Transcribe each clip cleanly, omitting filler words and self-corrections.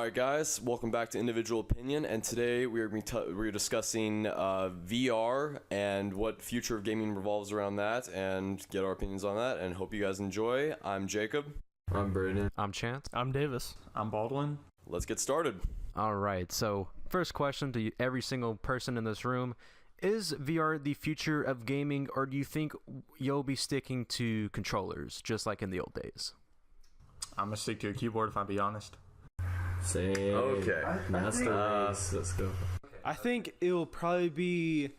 Alright guys, welcome back to Individual Opinion, and today we're discussing VR and what future of gaming revolves around that, and get our opinions on that, and hope you guys enjoy. I'm Jacob. I'm Brandon. I'm Chance. I'm Davis. I'm Baldwin. Let's get started. Alright, so first question to every single person in this room. Is VR the future of gaming, or do you think you'll be sticking to controllers, just like in the old days? I'm gonna stick to a keyboard if I be honest. Same. Okay. Master race. Let's go. I think it will probably be.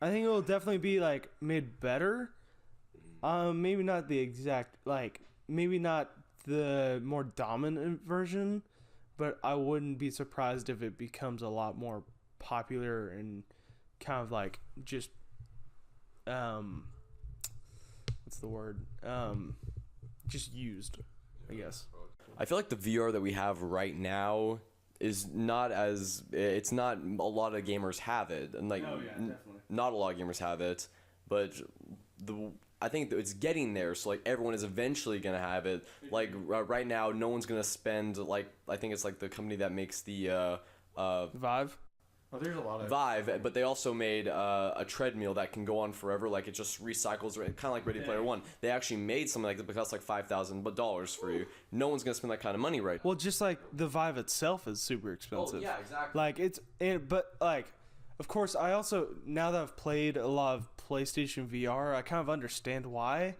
I think it will definitely be like made better. Maybe not the exact maybe not the more dominant version, but I wouldn't be surprised if it becomes a lot more popular and kind of like just what's the word? Just used, I guess. I feel like the VR that we have right now is not as, it's not a lot of gamers have it, and like not a lot of gamers have it, but I think that it's getting there, so like everyone is eventually gonna have it. Like right now, no one's gonna spend like, I think it's like the company that makes the Vive. Oh, there's a lot of Vive, but they also made a treadmill that can go on forever. Like it just recycles, kind of like Ready Player One. They actually made something like that that costs like $5,000 for you. No one's gonna spend that kind of money right now. Well, just like the Vive itself is super expensive. Oh, yeah, exactly. Like but like, of course, I also, now that I've played a lot of PlayStation VR, I kind of understand why.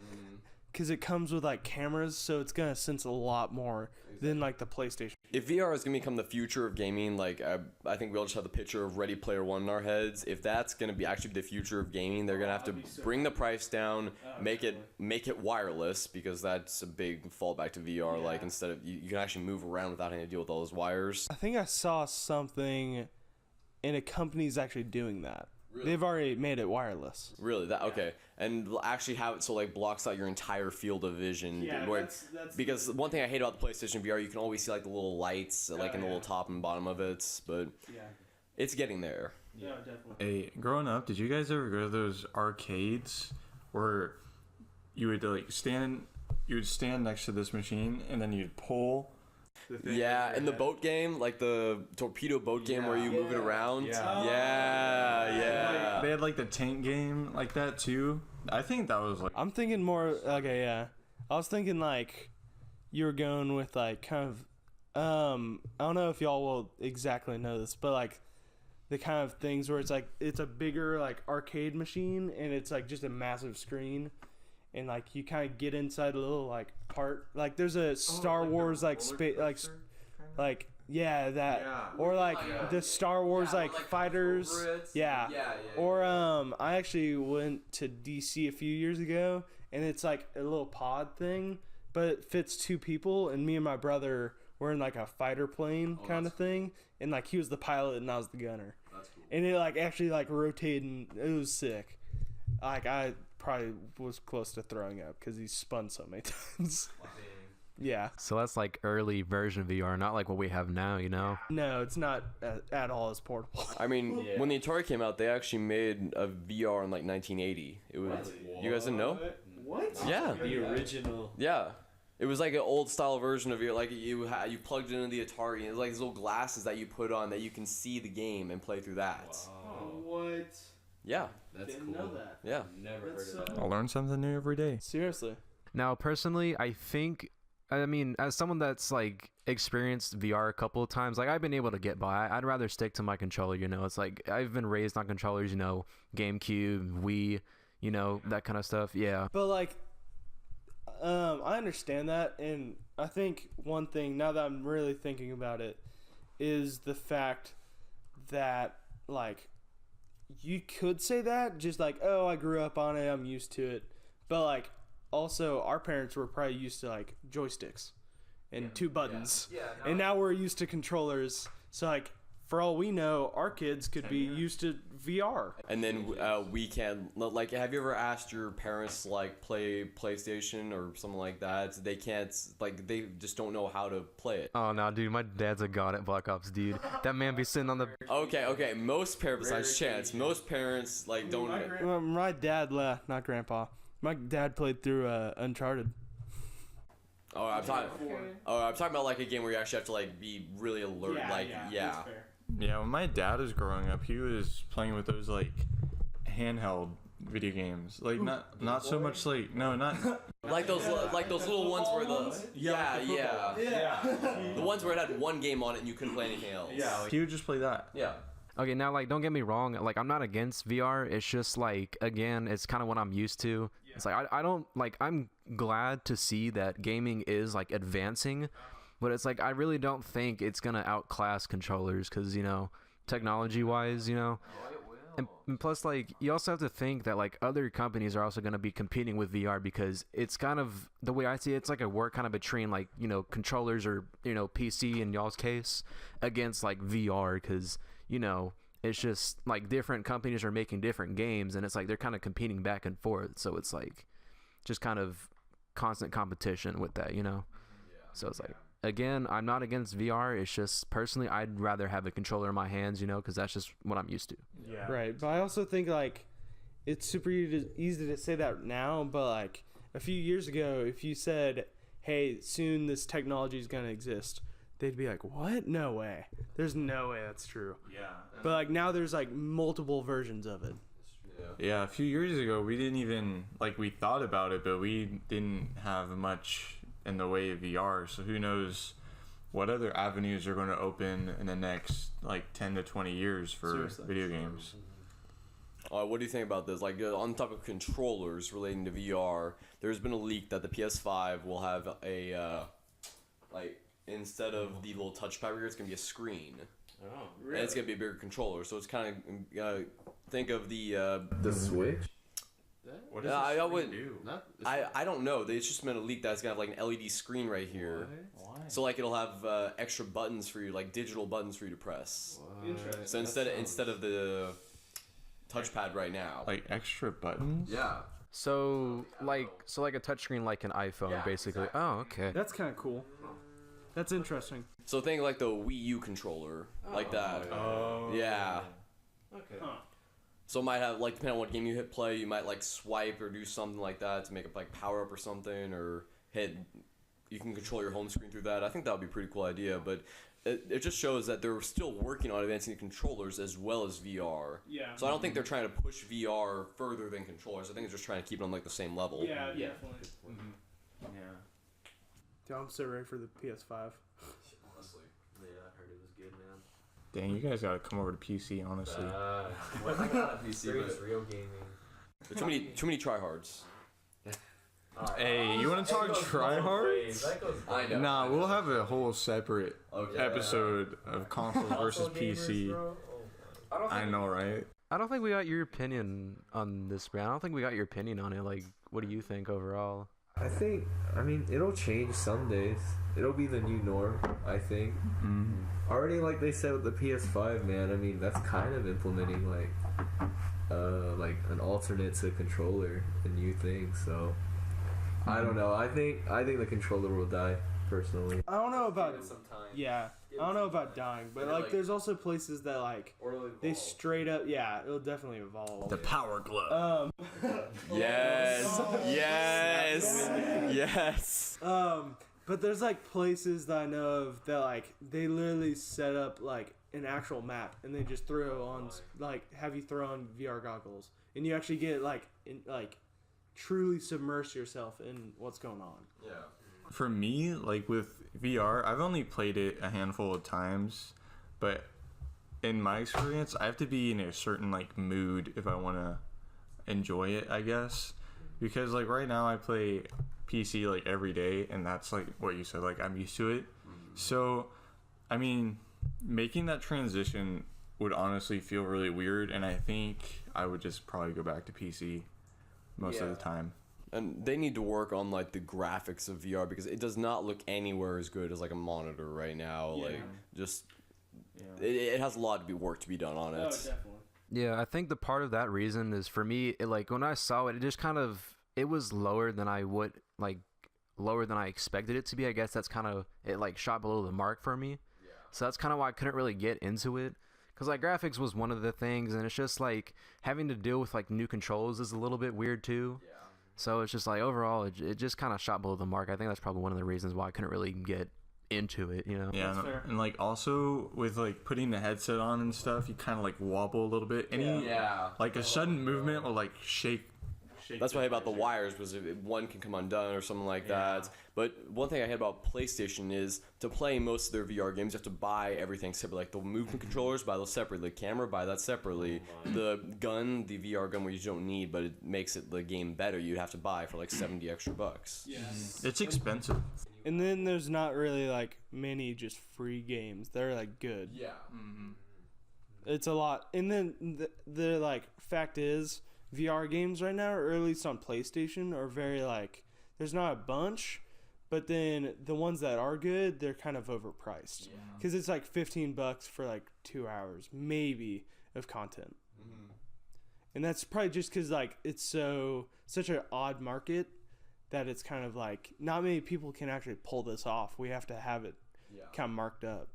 Because it comes with like cameras, so it's gonna sense a lot more than like the PlayStation. If VR is gonna become the future of gaming, like I think we all just have the picture of Ready Player One in our heads. If that's gonna be actually the future of gaming, they're gonna have to bring the price down, make it wireless, because that's a big fallback to VR. Yeah. Like instead of you can actually move around without having to deal with all those wires. I think I saw something, and a company's actually doing that. Really? They've already made it wireless. Really? That okay? And actually have it so like blocks out your entire field of vision. Yeah, where, that's because one thing I hate about the PlayStation VR, you can always see like the little lights, like in the little top and bottom of it. But it's getting there. Yeah, definitely. Hey, growing up, did you guys ever go to those arcades where you would stand next to this machine and then you'd pull the thing? Yeah, in the boat game, like the torpedo boat game where you move it around. Yeah. Yeah. They had like the tank game like that too. I think that was like. I'm thinking more. Okay, yeah. I was thinking like you were going with like kind of. I don't know if y'all will exactly know this, but like the kind of things where it's like it's a bigger like arcade machine and it's like just a massive screen, and like you kind of get inside a little like part. Like there's a Star Wars like space like. Yeah, that or like the Star Wars like fighters. Yeah. Or I actually went to DC a few years ago, and it's like a little pod thing, but it fits two people, and me and my brother were in like a fighter plane kind of thing, and like he was the pilot and I was the gunner. That's cool. And it like actually like rotated, and it was sick. Like I probably was close to throwing up because he spun so many times. Yeah. So that's like early version of VR, not like what we have now, you know? No, it's not at all as portable. I mean, when the Atari came out, they actually made a VR in like 1980. It was. You guys didn't know? What? Yeah. The original. Yeah. It was like an old style version of VR. Like you plugged it into the Atari, and it was like these little glasses that you put on that you can see the game and play through that. What? Yeah. That's Didn't cool. know that. Yeah. Never heard of that. I learn something new every day. Seriously. Now, personally, I mean, as someone that's like experienced VR a couple of times, like I've been able to get by. I'd rather stick to my controller, you know. It's like I've been raised on controllers, you know, GameCube, Wii, you know, that kind of stuff. Yeah. But like, I understand that, and I think one thing, now that I'm really thinking about it, is the fact that like you could say that just like, oh, I grew up on it, I'm used to it, but like also our parents were probably used to like joysticks and two buttons, and now we're used to controllers. So like, for all we know, our kids could be used to VR. And then we can, like, have you ever asked your parents to like play PlayStation or something like that? They can't, like, they just don't know how to play it. Oh no, dude, my dad's a god at Black Ops, dude. That man be sitting on the. Okay. Most parents, besides Chance, most parents like don't. My dad, not grandpa. My dad played through Uncharted. Oh, I'm talking about like a game where you actually have to like be really alert. That's fair. Yeah, when my dad was growing up, he was playing with those like handheld video games. Like not so much like not Like those little ones where the ones where it had one game on it and you couldn't play anything else. he would just play that. Yeah. Okay, now like don't get me wrong, like I'm not against VR. It's just like again, it's kind of what I'm used to. It's like I don't like I'm glad to see that gaming is like advancing, but it's like I really don't think it's gonna outclass controllers because technology wise, and plus like you also have to think that like other companies are also gonna be competing with VR because it's kind of the way I see it, it's like a war kind of between like controllers or PC in y'all's case against like VR because it's just like different companies are making different games and it's like they're kind of competing back and forth, so it's like just kind of constant competition with that. So it's like again, I'm not against VR, it's just personally I'd rather have a controller in my hands because that's just what I'm used to. Right, but I also think like it's super easy to say that now, but like a few years ago if you said, hey, soon this technology is going to exist, they'd be like, what? No way. There's no way that's true. Yeah. But like now there's like multiple versions of it. Yeah, a few years ago we didn't even we thought about it, but we didn't have much in the way of VR. So who knows what other avenues are going to open in the next 10 to 20 years for video games. What do you think about this? Like on top of controllers relating to VR, there's been a leak that the PS5 will have a instead of the little touchpad here, it's gonna be a screen. Oh, really? And it's gonna be a bigger controller. So it's kind of think of the Switch. What does I would do? I don't know. It's just been a leak that's gonna have like an LED screen right here. Why? So like it'll have extra buttons for you, like digital buttons for you to press. Interesting. So instead of the touchpad right now. Like extra buttons? Yeah. So like a touchscreen like an iPhone basically. Exactly. Oh, okay. That's kind of cool. That's interesting. So think like the Wii U controller, like that. Oh. Yeah. Okay. Huh. So it might have depending on what game you hit play, you might swipe or do something like that to make it power up or something, or you can control your home screen through that. I think that would be a pretty cool idea, but it just shows that they're still working on advancing the controllers as well as VR. Yeah. So I don't think they're trying to push VR further than controllers. I think they're just trying to keep it on the same level. Yeah, Yeah. definitely. Yeah. Dude, I'm so ready for the PS5. Honestly. Yeah, I heard it was good, man. Dang, you guys gotta come over to PC, honestly. What I got a PC, but it's real gaming. There's too many tryhards. Hey, you wanna talk tryhards? I know. Nah, we'll have a whole separate Okay. episode of console versus PC. I know, right? I don't think we got your opinion on this, man. I don't think we got your opinion on it. Like, what do you think overall? I mean, it'll change some days. It'll be the new norm, I think. Already, like they said with the PS5, man, I mean, that's kind of implementing, like an alternate to controller, a new thing, so... I don't know. I think the controller will die, personally. I don't know about Some time. I don't know about dying, but there's also places that they straight up it'll definitely evolve. The Power Glove. Yes. Yes. Yes. But there's places that I know of that they literally set up an actual map and they just throw on have you throw on VR goggles and you actually get truly submerse yourself in what's going on. Yeah. For me, with VR, I've only played it a handful of times, but in my experience, I have to be in a certain mood if I want to enjoy it, I guess. Because right now I play PC every day, and that's what you said, I'm used to it. So, I mean, making that transition would honestly feel really weird, and I think I would just probably go back to PC most of the time. And they need to work on the graphics of VR because it does not look anywhere as good as a monitor right now. It has a lot to work to be done on it. Oh, definitely. Yeah, I think the part of that reason is for me, when I saw it, it just it was lower than I would, lower than I expected it to be. I guess that's kind of, it shot below the mark for me. Yeah. So that's kind of why I couldn't really get into it. Because graphics was one of the things, and it's just having to deal with new controls is a little bit weird too. Yeah. So it's just like overall, it just kind of shot below the mark. I think that's probably one of the reasons why I couldn't really get into it. You know? Yeah, That's fair. and like also with like putting the headset on and stuff, you kind of like wobble a little bit. Any like a sudden movement will like shake. That's what I hate about the wires was if one can come undone or something like that. But one thing I hate about PlayStation is to play most of their VR games, you have to buy everything separate. Like the movement controllers, buy those separately. The camera, buy that separately. The gun, the VR gun, where you don't need, but it makes the game better, you'd have to buy for like 70 extra bucks. It's expensive. And then there's not really like many just free games. They're like good. Yeah. It's a lot. And then the like fact is, VR games right now, or at least on PlayStation, are very like there's not a bunch, but then the ones that are good, they're kind of overpriced because it's like $15 for like 2 hours maybe of content, and that's probably just because like it's such an odd market that it's kind of like not many people can actually pull this off. We have to have it kind of marked up.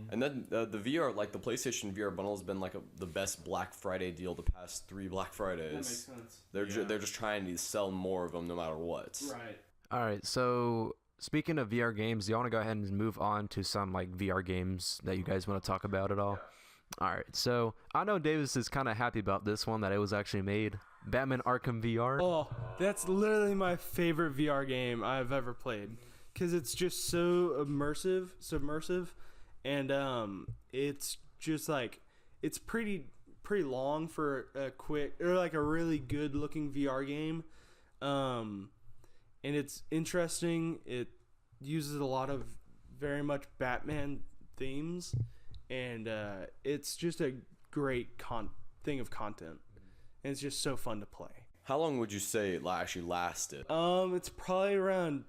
And then the VR, like the PlayStation VR bundle, has been like the best Black Friday deal the past 3 Black Fridays. sense. They're just trying to sell more of them no matter what. Right. All right. So speaking of VR games, do you want to go ahead and move on to some like VR games that you guys want to talk about at all? All right. So I know Davis is kind of happy about this one that it was actually made. Batman Arkham VR. Oh, that's literally my favorite VR game I've ever played because it's just so submersive, and it's just like it's pretty long for a quick or like a really good looking VR game, and it's interesting. It uses a lot of very much Batman themes, and it's just a great thing of content. And it's just so fun to play. How long would you say it actually lasted? It's probably around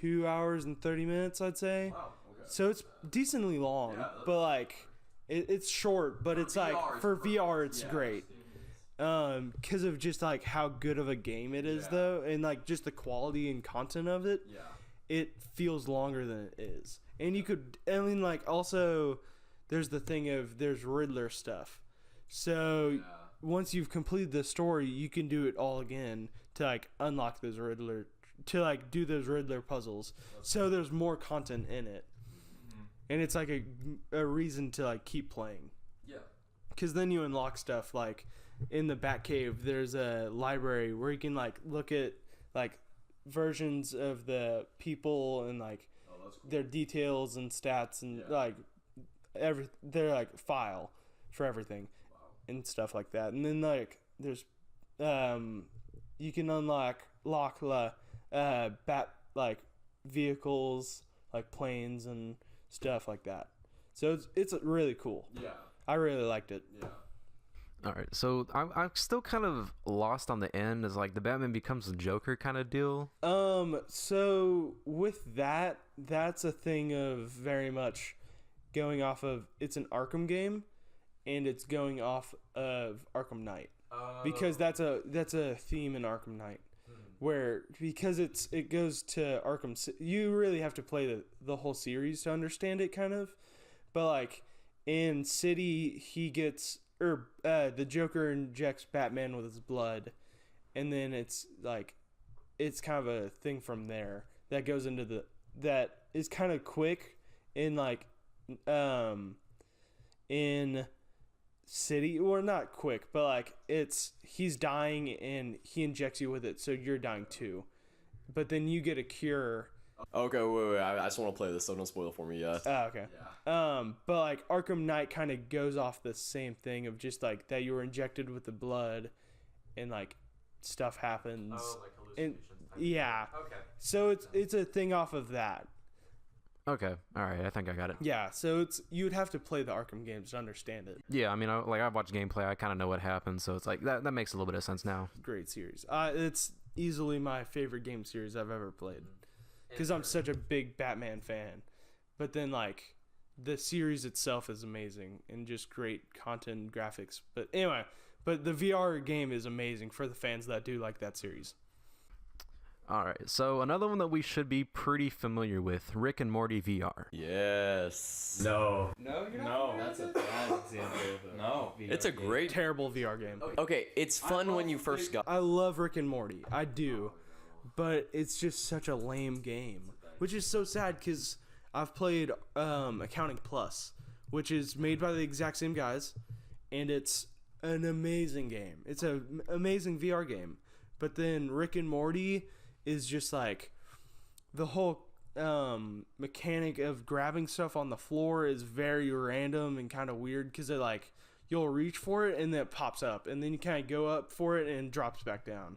2 hours and 30 minutes, I'd say. Wow, okay. So it's decently long, but like it's short, but it's like for VR it's great. Because of just like how good of a game it is though, and like just the quality and content of it. It feels longer than it is. And you could, I mean, like also there's the thing of there's Riddler stuff. So once you've completed the story, you can do it all again to like unlock those Riddler, to like do those Riddler puzzles. So there's more content in it, and it's like a reason to like keep playing. Yeah. Because then you unlock stuff like in the Batcave. There's a library where you can like look at like versions of the people and like their details and stats and like they're like file for everything. And stuff like that, and then like there's you can unlock bat like vehicles like planes and stuff like that, so it's really cool. I really liked it. All right. So I'm still kind of lost on the end as like the Batman becomes the Joker kind of deal. So with that's a thing of very much going off of it's an Arkham game. And it's going off of Arkham Knight because that's a theme in Arkham Knight, where because it goes to Arkham. You really have to play the whole series to understand it, kind of. But like in City, he gets the Joker injects Batman with his blood, and then it's kind of a thing from there that goes into that is kind of quick in like in City, or not quick, but like he's dying and he injects you with it, so you're dying too, but then you get a cure. Okay, wait. I just want to play this, so don't spoil it for me yet. Oh, okay. But like Arkham Knight kind of goes off the same thing of just like that you were injected with the blood, and like stuff happens. Oh, like hallucinations. Yeah. Okay. So it's a thing off of that. Okay. All right. I think I got it. Yeah. So you would have to play the Arkham games to understand it. Yeah. I mean, I've watched gameplay. I kind of know what happens, so it's like that makes a little bit of sense now. Great series. It's easily my favorite game series I've ever played. Because I'm such a big Batman fan. But then, like, the series itself is amazing and just great content and graphics. But anyway, the VR game is amazing for the fans that do like that series. All right. So another one that we should be pretty familiar with, Rick and Morty VR. Yes. No. No, you're No. not. That's a bad example of a No. VR It's a game. great. Terrible VR game. Okay, it's fun when you first got. I love Rick and Morty. I do. But it's just such a lame game. Which is so sad because I've played Accounting Plus, which is made by the exact same guys. And it's an amazing game. It's an amazing VR game. But then Rick and Morty is just like the whole mechanic of grabbing stuff on the floor is very random and kind of weird because like you'll reach for it and then it pops up and then you kind of go up for it and it drops back down.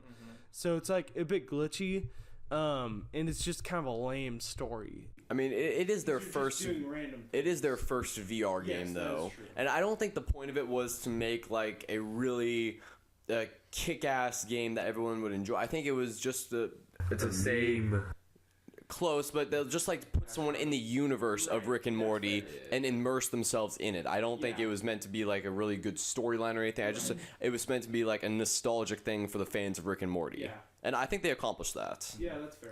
So it's like a bit glitchy and it's just kind of a lame story. I mean, it is their first. Random It is their first VR game, though, and I don't think the point of it was to make like a really kick-ass game that everyone would enjoy. I think it was just It's a meme. close, but they'll just like put someone in the universe of Rick and Morty and immerse themselves in it. I don't think it was meant to be like a really good storyline or anything. It was meant to be like a nostalgic thing for the fans of Rick and Morty, and I think they accomplished that. Yeah, that's fair.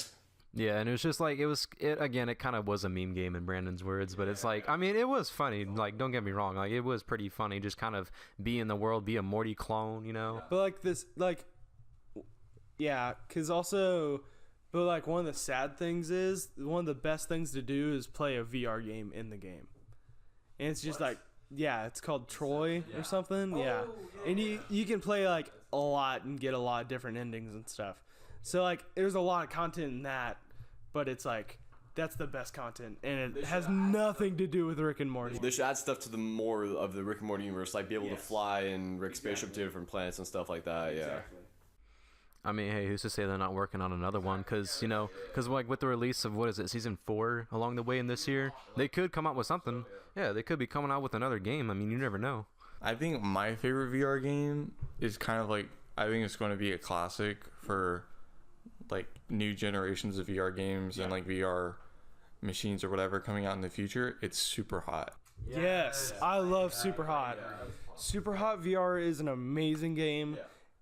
Yeah, and it was just like it kind of was a meme game in Brandon's words, but it's like, I mean, it was funny. Like, don't get me wrong, like it was pretty funny. Just kind of be in the world, be a Morty clone, you know. But like this, like, yeah, because also, but like one of the sad things is one of the best things to do is play a VR game in the game, and it's just like, yeah, it's called Troy or something, yeah, and you can play like a lot and get a lot of different endings and stuff. So like, there's a lot of content in that, but it's like that's the best content, and it has nothing to do with Rick and Morty. They should add stuff to the more of the Rick and Morty universe, like be able to fly and Rick's spaceship to different planets and stuff like that. Yeah. I mean, hey, who's to say they're not working on another one? Because like with the release of, what is it, season 4 along the way in this year, they could come out with something. Yeah, they could be coming out with another game. I mean, you never know. I think my favorite VR game is kind of like, I think it's going to be a classic for like new generations of VR games and like VR machines or whatever coming out in the future. It's Super Hot. Yes, I love Super Hot. Super Hot VR is an amazing game.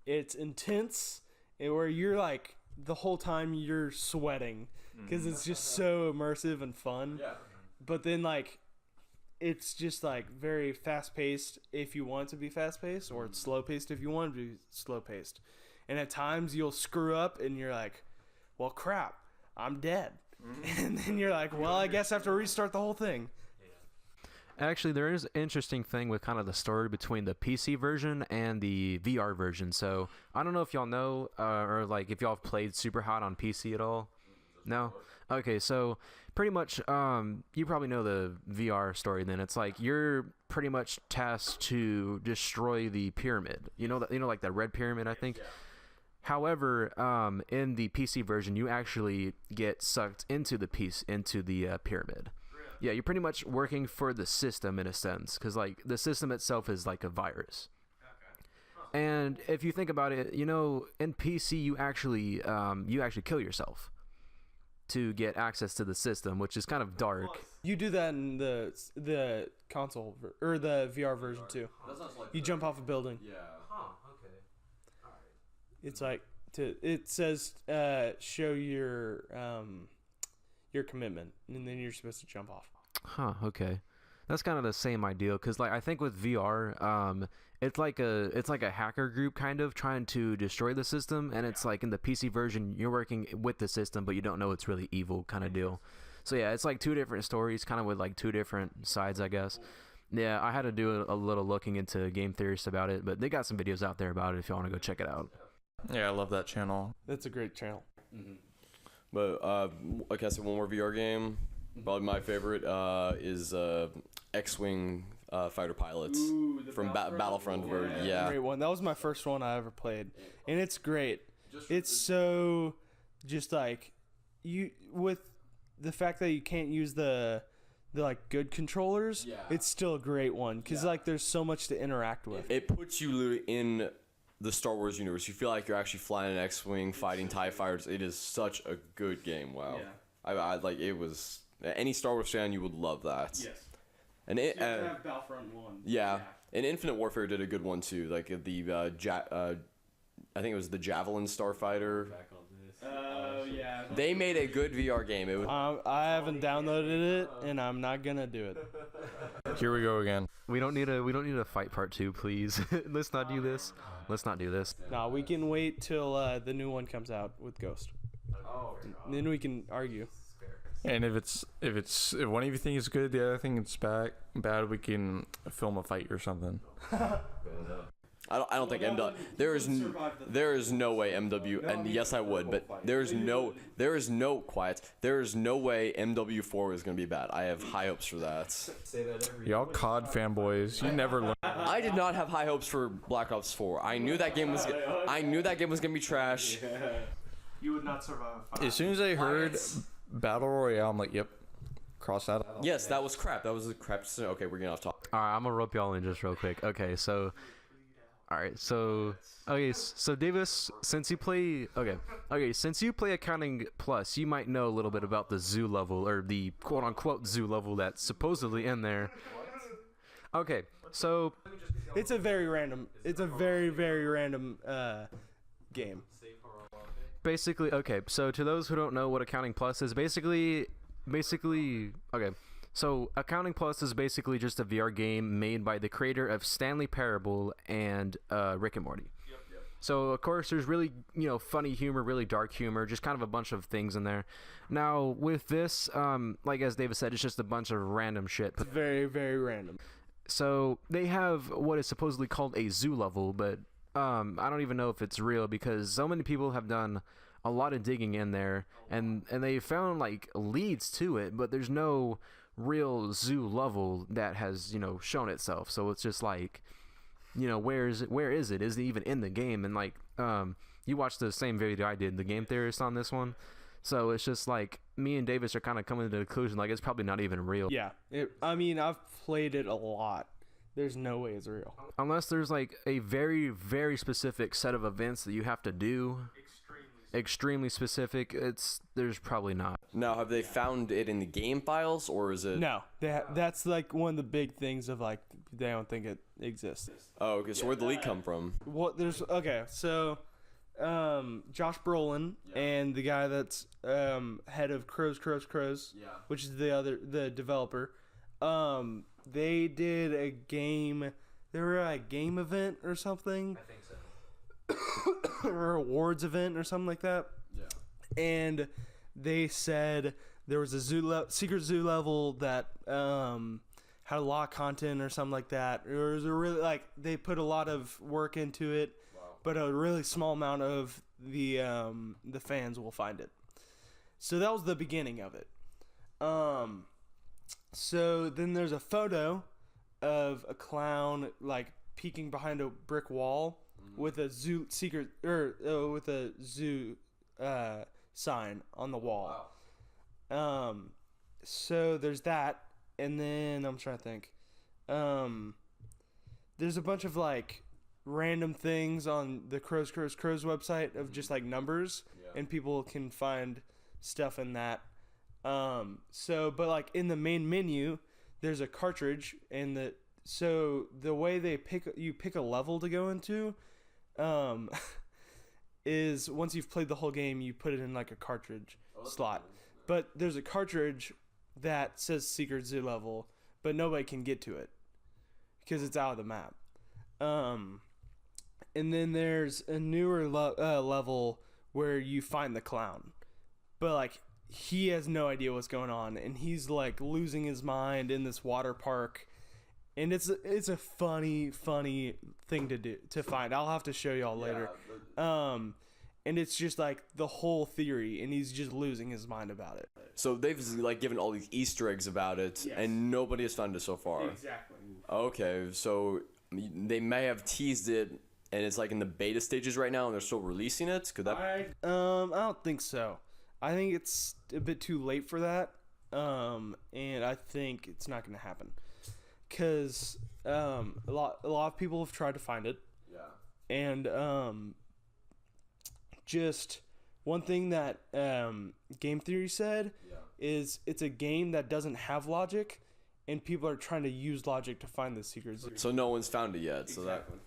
It's intense, and where you're like the whole time you're sweating because it's just so immersive and fun. But then like it's just like very fast paced if you want it to be fast paced, or it's slow paced if you want it to be slow paced. And at times you'll screw up and you're like, well, crap, I'm dead. And then you're like, well, I guess I have to restart the whole thing. Actually, there is an interesting thing with kind of the story between the PC version and the VR version. So I don't know if y'all know or like if y'all have played Super Hot on PC at all. No? Okay, so pretty much you probably know the VR story then. It's like you're pretty much tasked to destroy the pyramid. You know like that red pyramid, I think. However, in the PC version, you actually get sucked into the pyramid. Yeah, you're pretty much working for the system in a sense, because like the system itself is like a virus. And if you think about it, in PC you actually kill yourself to get access to the system, which is kind of dark. You do that in the console or the VR version too. You jump off a building. Yeah. It's like it says show your commitment, and then you're supposed to jump off. Huh, okay. That's kind of the same ideal, because like I think with VR, it's like a hacker group kind of trying to destroy the system, and it's like in the PC version you're working with the system but you don't know it's really evil kind of deal. So yeah, it's like two different stories kind of with like two different sides, I guess. Yeah, I had to do a little looking into game theorists about it, but they got some videos out there about it if you want to go check it out. Yeah, I love that channel. That's a great channel. But like I said, one more VR game. Probably my favorite is X-Wing fighter pilots from Battlefront version. Yeah. Great one. That was my first one I ever played, and it's great. It's so just like you with the fact that you can't use the like good controllers. It's still a great one because like there's so much to interact with. It puts you in the Star Wars universe. You feel like you're actually flying an X-Wing, fighting TIE fighters. It is such a good game. Wow. I like it was. Any Star Wars fan, you would love that. Yes. And it. You have to have Battlefront 1. Yeah. And Infinite Warfare did a good one too. Like the I think it was the Javelin Starfighter. They made a good VR game. It was, I haven't downloaded it, and I'm not gonna do it. Here we go again. We don't need a fight part 2, please. Let's not do this. Let's not do this. No, we can wait till the new one comes out with Ghost. Then we can argue. And if one of you think it's good, the other thing it's bad, we can film a fight or something. I don't think there is no way MW, and yes I would, but there is no way MW4 is gonna be bad. I have high hopes for that. Y'all COD fanboys, you never learn. I did not have high hopes for Black Ops 4. I knew that game was gonna be trash. You would not survive a fight. As soon as I heard Battle Royale, I'm like, yep, cross that out. Yes, that was crap. That was a crap. Okay, we're getting off topic. All right, I'm gonna rope y'all in just real quick. Okay, so Davis, since you play Accounting Plus, you might know a little bit about the zoo level, or the quote unquote zoo level that's supposedly in there. Okay, so It's a very very random game. basically, okay, so to those who don't know what Accounting Plus is, basically, okay, so Accounting Plus is basically just a VR game made by the creator of Stanley Parable and Rick and Morty. So of course there's really, funny humor, really dark humor, just kind of a bunch of things in there. Now with this, like as David said, it's just a bunch of random shit. It's very, very random. So they have what is supposedly called a zoo level, but I don't even know if it's real because so many people have done a lot of digging in there, and they found like leads to it, but there's no real zoo level that has shown itself. So it's just like, where is it? Is it even in the game? And like you watched the same video I did, the Game Theorist, on this one. So it's just like me and Davis are kind of coming to the conclusion like it's probably not even real. Yeah, I've played it a lot. There's no way it's real. Unless there's like a very, very specific set of events that you have to do. Extremely specific. There's probably not. Now, have they found it in the game files, or is it? No, that's like one of the big things of like they don't think it exists. Oh, okay. So where'd the leak come from? So Josh Brolin and the guy that's head of Crows, which is the developer, they did a game. They were at a game event or something. I think so. Or awards event or something like that. Yeah. And they said there was a secret zoo level that had a lot of content or something like that. It was a really they put a lot of work into it, but a really small amount of the fans will find it. So that was the beginning of it. So then there's a photo of a clown peeking behind a brick wall with a zoo with a zoo sign on the wall. Wow. So there's that, and then I'm trying to think. There's a bunch of random things on the Crows website of just numbers, and people can find stuff in that. But in the main menu, there's a cartridge, and so the way you pick a level to go into, is once you've played the whole game, you put it in a cartridge slot. But there's a cartridge that says Secret Zoo level, but nobody can get to it because it's out of the map. And then there's a newer level where you find the clown, but he has no idea what's going on, and he's losing his mind in this water park. And it's a funny thing to find. I'll have to show y'all later. And it's just the whole theory, and he's just losing his mind about it. So they've given all these Easter eggs about it, yes, and nobody has found it so far. Exactly. Okay, so they may have teased it, and it's in the beta stages right now, and they're still releasing it. Could that? I don't think so. I think it's a bit too late for that. And I think it's not going to happen. Because a lot of people have tried to find it. Yeah. And just one thing that Game Theory said is it's a game that doesn't have logic, and people are trying to use logic to find the secrets. So no one's found it yet. So exactly.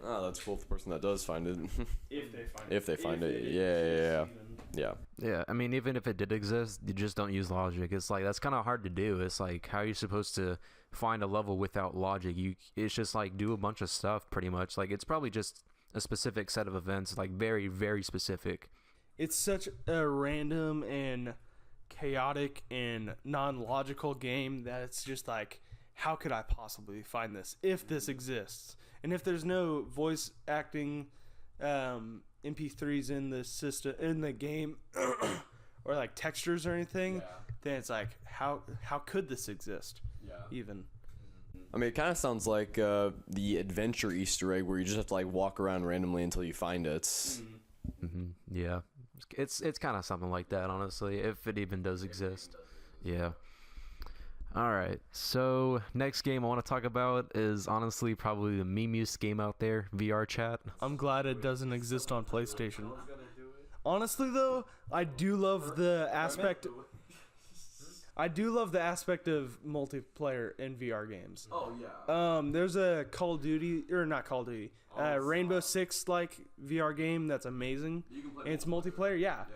that's cool. The person that does find it. If they find it. Yeah. Yeah. Yeah, I mean, even if it did exist, you just don't use logic. It's like that's kind of hard to do. It's like how are you supposed to find a level without logic? It's just like do a bunch of stuff pretty much. Like it's probably just a specific set of events, like very very specific. It's such a random and chaotic and non-logical game that it's just like, how could I possibly find this if this exists? And if there's no voice acting MP3s in the system in the game or like textures or anything, then it's like how could this exist? Even. I mean, it kind of sounds like the adventure Easter egg where you just have to like walk around randomly until you find it. Yeah, it's kind of something like that, honestly, if it even does exist. Yeah. All right, so next game I want to talk about is honestly probably the memest game out there, VR Chat. I'm glad it doesn't exist on PlayStation. Honestly, though, I do love the aspect. I do love the aspect of multiplayer in VR games. Oh yeah. There's a Call of Duty, or not Call of Duty, Rainbow Six like VR game that's amazing. And it's multiplayer, yeah.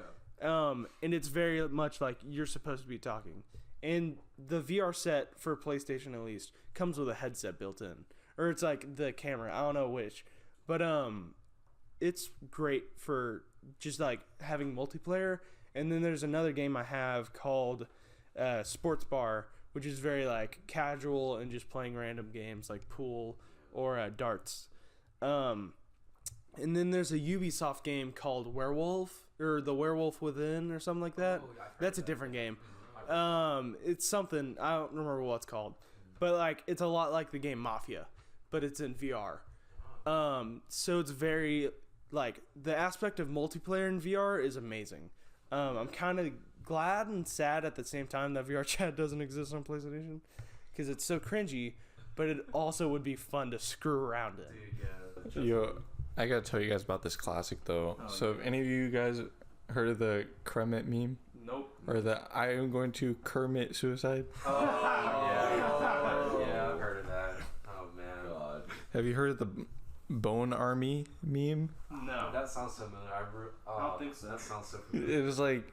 And it's very much like you're supposed to be talking. And the VR set for PlayStation at least comes with a headset built in, or it's like the camera. I don't know which, but it's great for just like having multiplayer. And then there's another game I have called Sports Bar, which is very like casual and just playing random games like pool or darts. And then there's a Ubisoft game called Werewolf or The Werewolf Within or something like that. That's a different game. It's something I don't remember what it's called, but like it's a lot like the game Mafia, but it's in VR. So it's very like the aspect of multiplayer in VR is amazing. I'm kind of glad and sad at the same time that VR Chat doesn't exist on PlayStation because it's so cringy, but it also would be fun to screw around in. Yo, I gotta tell you guys about this classic though. So, have any of you guys heard of the Kermit meme? Nope. Or the I am going to Kermit suicide? Oh yeah, I've heard of that. Oh man. God. Have you heard of the Bone Army meme? No. That sounds familiar. I don't think so. That sounds so familiar. It was like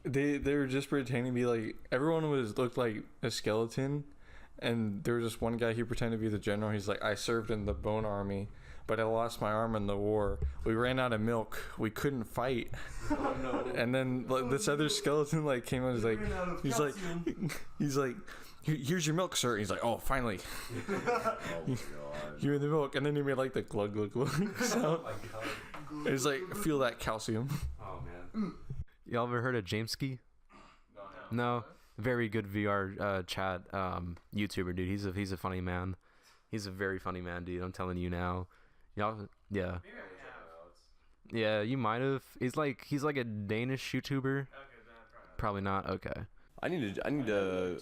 they were just pretending to be like everyone looked like a skeleton, and there was just one guy, he pretended to be the general. He's like, I served in the Bone Army, but I lost my arm in the war. We ran out of milk. We couldn't fight. Oh, no. And then like, this other skeleton like came and was like, he's like, here's your milk, sir. And he's like, oh, finally. Oh my god. You're in the milk. And then he made like the glug glug glug sound. Oh my god. It's like, feel that calcium. Oh man. Y'all ever heard of Jameski? No. Very good VR chat YouTuber, dude. He's a funny man. He's a very funny man, dude. I'm telling you now. Y'all, yeah. Yeah, you might have. He's like a Danish YouTuber. Probably not. Okay. I need to.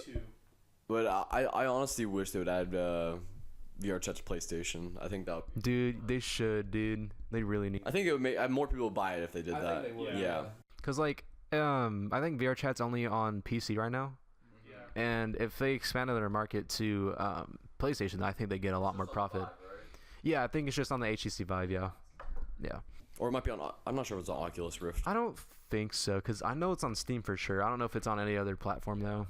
But I honestly wish they would add VR chat to PlayStation. I think that. Dude, they should, dude. They really need. I think it would make more people buy it if they did that. think they would, Yeah. Cause like, I think VR chat's only on PC right now. Yeah. And if they expanded their market to PlayStation, I think they get a lot more profit. Yeah, I think it's just on the HTC Vive. Yeah. Yeah. Or it might be on. I'm not sure if it's on Oculus Rift. I don't think so, cause I know it's on Steam for sure. I don't know if it's on any other platform though.